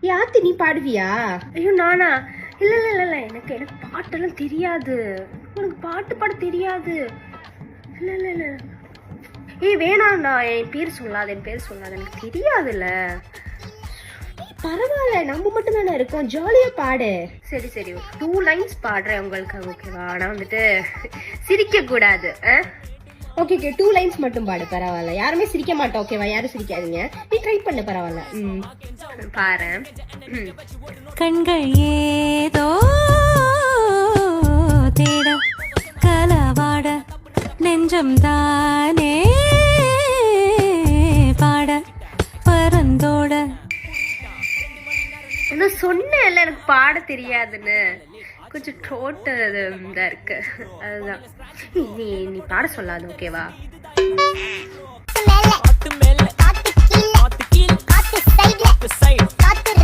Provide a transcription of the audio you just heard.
யாத்தி நீ பாடுவியா? ஐயோ நானா? இல்ல இல்ல இல்ல இல்ல எனக்கு எனக்கு பாட்டெல்லாம் தெரியாது. உனக்கு பாட்டு பாட தெரியாது? இல்ல இல்ல இல்ல. ஏய் வேணாம்டா, என் பேர் சொல்லாத, என் பேர் சொல்லாத, எனக்கு தெரியாதுல்ல. பரவாயில்ல, நம்ம மட்டும் தானே இருக்கோம், ஜாலியா பாடு. சரி சரி, 2 லைன்ஸ் பாடுறேன் உங்களுக்கு, ஓகேவா? ஆனா வந்துட்டு சிரிக்க கூடாது. ஓகே ஓகே, 2 லைன்ஸ் மட்டும் பாடு, பரவாயில்ல. யாருமே சிரிக்க மாட்டோம், ஓகேவா? யாரும் சிரிக்காதீங்க, நீ ட்ரை பண்ணு, பரவாயில்ல. பாரு. கண்கள் ஏதோ தேட கலவாட நெஞ்சம் தானே பாட பரந்தோட. நான் சொன்னேன்ல எனக்கு பாட தெரியாதுன்னு, கொஞ்சம் ட்ரோட்டு இதாக இருக்கு, அதுதான். நீ நீ பாட சொல்லாது, ஓகேவா? காத்து மேல காத்து கீழ காத்து சைடுல